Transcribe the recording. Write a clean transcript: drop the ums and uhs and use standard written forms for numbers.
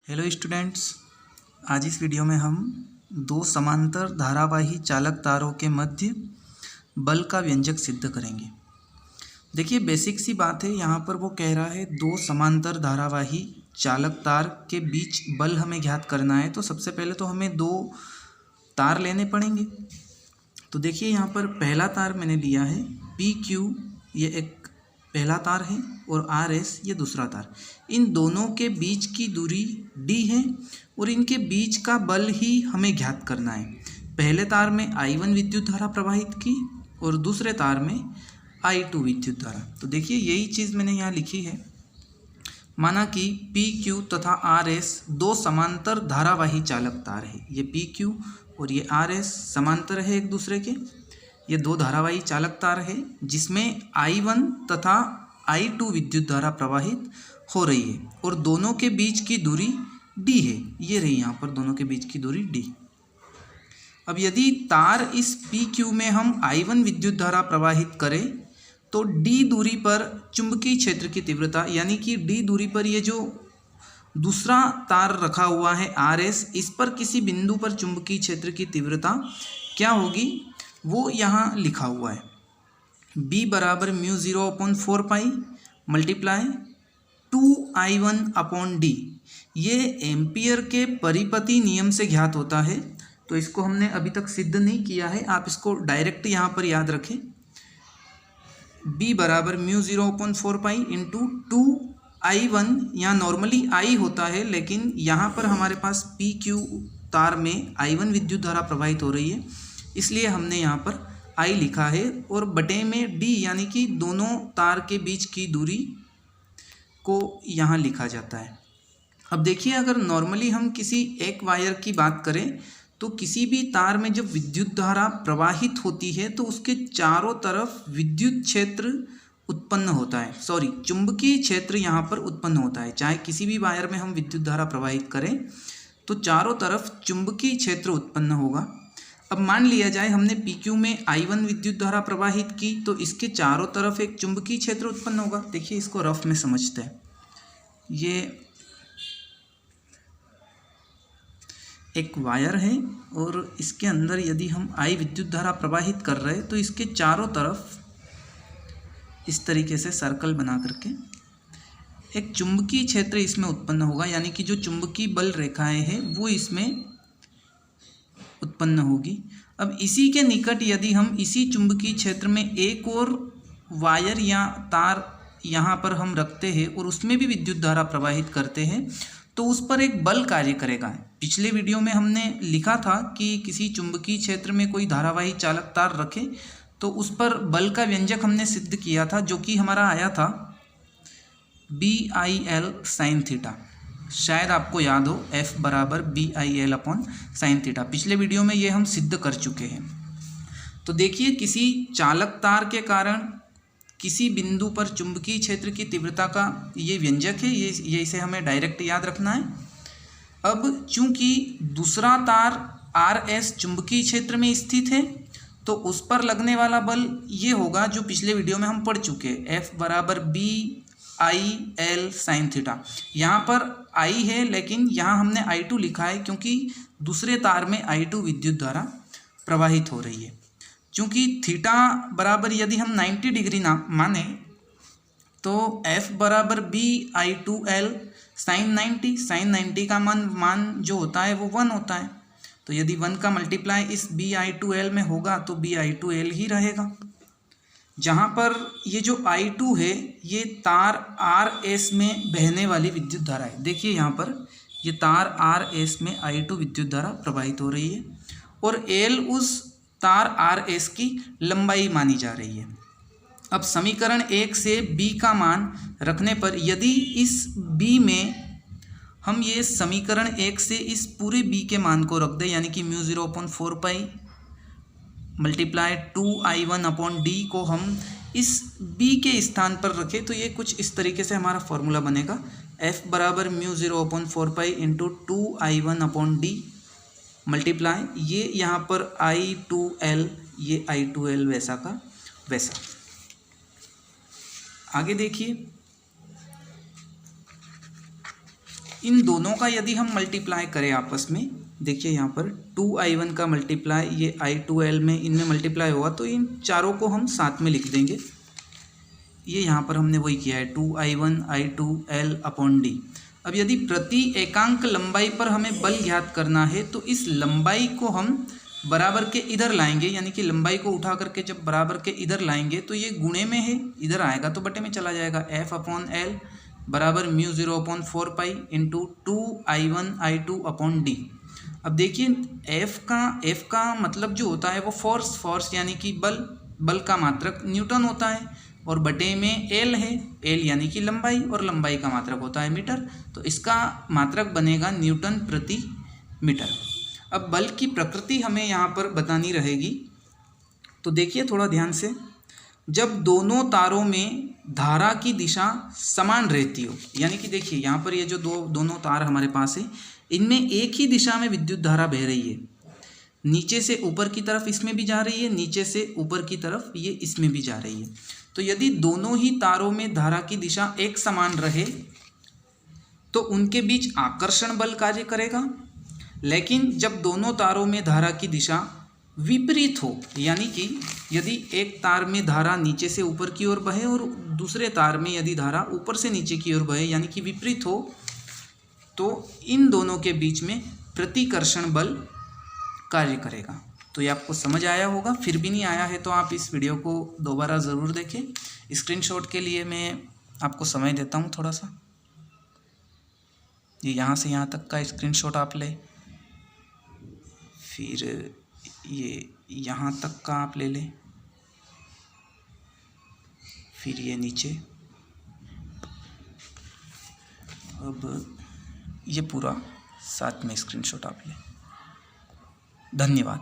Hello students, आज इस video में हम दो समांतर धारावाही चालक तारों के मध्य बल का व्यंजक सिद्ध करेंगे। देखिए बेसिक सी बात है, यहाँ पर वो कह रहा है दो समांतर धारावाही चालक तार के बीच बल हमें ज्ञात करना है। तो सबसे पहले तो हमें दो तार लेने पड़ेंगे। तो देखिए यहाँ पर पहला तार मैंने लिया है PQ, ये एक पहला तार है, और RS ये दूसरा तार। इन दोनों के बीच की दूरी D है और इनके बीच का बल ही हमें ज्ञात करना है। पहले तार में I1 विद्युत धारा प्रवाहित की और दूसरे तार में I2 विद्युत धारा। तो देखिए यही चीज़ मैंने यहाँ लिखी है। माना कि PQ तथा RS दो समांतर धारावाही चालक तार है। ये PQ और ये RS समांतर है एक दूसरे के। ये दो धारावाही चालक तार है जिसमें I1 तथा I2 विद्युत धारा प्रवाहित हो रही है और दोनों के बीच की दूरी D है। ये रही यहाँ पर दोनों के बीच की दूरी D। अब यदि तार इस PQ में हम I1 विद्युत धारा प्रवाहित करें तो D दूरी पर चुंबकीय क्षेत्र की तीव्रता, यानी कि D दूरी पर ये जो दूसरा तार रखा हुआ है RS, इस पर किसी बिंदु पर चुंबकीय क्षेत्र की तीव्रता क्या होगी वो यहाँ लिखा हुआ है। B बराबर μ0/4 पाई मल्टीप्लाई 2I1/D। ये एम्पियर के परिपति नियम से ज्ञात होता है। तो इसको हमने अभी तक सिद्ध नहीं किया है, आप इसको डायरेक्ट यहाँ पर याद रखें। B बराबर μ0/4 पाई इंटू 2I1। यहाँ नॉर्मली I होता है, लेकिन यहाँ पर हमारे पास PQ तार में I1 विद्युत धारा प्रवाहित हो रही है, इसलिए हमने यहाँ पर I लिखा है और बटे में D, यानी कि दोनों तार के बीच की दूरी को यहाँ लिखा जाता है। अब देखिए, अगर नॉर्मली हम किसी एक वायर की बात करें तो किसी भी तार में जब विद्युत धारा प्रवाहित होती है तो उसके चारों तरफ विद्युत क्षेत्र उत्पन्न होता है, चुंबकीय क्षेत्र यहाँ पर उत्पन्न होता है। चाहे किसी भी वायर में हम विद्युत धारा प्रवाहित करें तो चारों तरफ चुंबकीय क्षेत्र उत्पन्न होगा। अब मान लिया जाए हमने PQ में I1 विद्युत धारा प्रवाहित की तो इसके चारों तरफ एक चुंबकीय क्षेत्र उत्पन्न होगा। देखिए इसको रफ में समझते हैं। ये एक वायर है और इसके अंदर यदि हम I विद्युत धारा प्रवाहित कर रहे हैं तो इसके चारों तरफ इस तरीके से सर्कल बना करके एक चुंबकीय क्षेत्र इसमें उत्पन्न होगा, यानी कि जो चुंबकीय बल रेखाएं हैं वो इसमें उत्पन्न होगी। अब इसी के निकट यदि हम इसी चुंबकीय क्षेत्र में एक और वायर या तार यहाँ पर हम रखते हैं और उसमें भी विद्युत धारा प्रवाहित करते हैं तो उस पर एक बल कार्य करेगा। पिछले वीडियो में हमने लिखा था कि किसी चुंबकीय क्षेत्र में कोई धारावाही चालक तार रखें तो उस पर बल का व्यंजक हमने सिद्ध किया था, जो कि हमारा आया था BIL sin थीटा। शायद आपको याद हो, F बराबर BIL/sin थीटा। पिछले वीडियो में ये हम सिद्ध कर चुके हैं। तो देखिए, किसी चालक तार के कारण किसी बिंदु पर चुंबकीय क्षेत्र की तीव्रता का ये व्यंजक है, ये इसे हमें डायरेक्ट याद रखना है। अब चूंकि दूसरा तार RS चुंबकीय क्षेत्र में स्थित है तो उस पर लगने वाला बल ये होगा जो पिछले वीडियो में हम पढ़ चुके हैं, F बराबर BIL sin थीटा। यहाँ पर I है लेकिन यहाँ हमने I2 लिखा है क्योंकि दूसरे तार में I2 विद्युत धारा प्रवाहित हो रही है। चूँकि थीटा बराबर यदि हम 90 डिग्री ना माने तो F बराबर BI2L sin 90 का मान जो होता है वो 1 होता है। तो यदि 1 का मल्टीप्लाई इस BI2L में होगा तो BI2L ही रहेगा। जहाँ पर ये जो I2 है ये तार RS में बहने वाली विद्युत धारा है। देखिए यहाँ पर ये तार RS में I2 विद्युत धारा प्रवाहित हो रही है और L उस तार RS की लंबाई मानी जा रही है। अब समीकरण 1 से B का मान रखने पर यदि इस B में हम ये समीकरण 1 से इस पूरे B के मान को रख दें, यानी कि μ0/4 पाई मल्टीप्लाई 2I1/D को हम इस B के स्थान पर रखें तो ये कुछ इस तरीके से हमारा फॉर्मूला बनेगा। F बराबर μ0/4 पाई इंटू 2I1/D मल्टीप्लाई ये यहाँ पर I2L, ये I2L वैसा का वैसा। आगे देखिए, इन दोनों का यदि हम मल्टीप्लाई करें आपस में, देखिए यहाँ पर 2i1 का मल्टीप्लाई ये i2l में इनमें मल्टीप्लाई होगा, तो इन चारों को हम साथ में लिख देंगे। ये यहाँ पर हमने वही किया है 2i1 i2l अपॉन डी। अब यदि प्रति एकांक लंबाई पर हमें बल ज्ञात करना है तो इस लंबाई को हम बराबर के इधर लाएंगे, यानी कि लंबाई को उठा करके जब बराबर के इधर लाएंगे तो ये गुणे में है, इधर आएगा तो बटे में चला जाएगा। F अपॉन एल बराबर mu 0 upon 4 pi into 2i1 i2 upon D. अब देखिए F का मतलब जो होता है वो फोर्स यानी कि बल का मात्रक न्यूटन होता है, और बटे में एल है, एल यानी कि लंबाई, और लंबाई का मात्रक होता है मीटर, तो इसका मात्रक बनेगा न्यूटन प्रति मीटर। अब बल की प्रकृति हमें यहाँ पर बतानी रहेगी, तो देखिए थोड़ा ध्यान से, जब दोनों तारों में धारा की दिशा समान रहती हो, यानी कि देखिए यहाँ पर ये जो दोनों तार हमारे पास है, इनमें एक ही दिशा में विद्युत धारा बह रही है, नीचे से ऊपर की तरफ इसमें भी जा रही है, नीचे से ऊपर की तरफ ये इसमें भी जा रही है। तो यदि दोनों ही तारों में धारा की दिशा एक समान रहे तो उनके बीच आकर्षण बल कार्य करेगा, लेकिन जब दोनों तारों में धारा की दिशा विपरीत हो, यानी कि यदि एक तार में धारा नीचे से ऊपर की ओर बहे और दूसरे तार में यदि धारा ऊपर से नीचे की ओर बहे, यानी कि विपरीत हो, तो इन दोनों के बीच में प्रतिकर्षण बल कार्य करेगा। तो ये आपको समझ आया होगा। फिर भी नहीं आया है तो आप इस वीडियो को दोबारा ज़रूर देखें। स्क्रीनशॉट के लिए मैं आपको समय देता हूँ थोड़ा सा। ये यहाँ से यहाँ तक का स्क्रीनशॉट आप ले, फिर ये यहाँ तक का आप ले लें, फिर ये नीचे, अब ये पूरा साथ में स्क्रीनशॉट आप लें। धन्यवाद।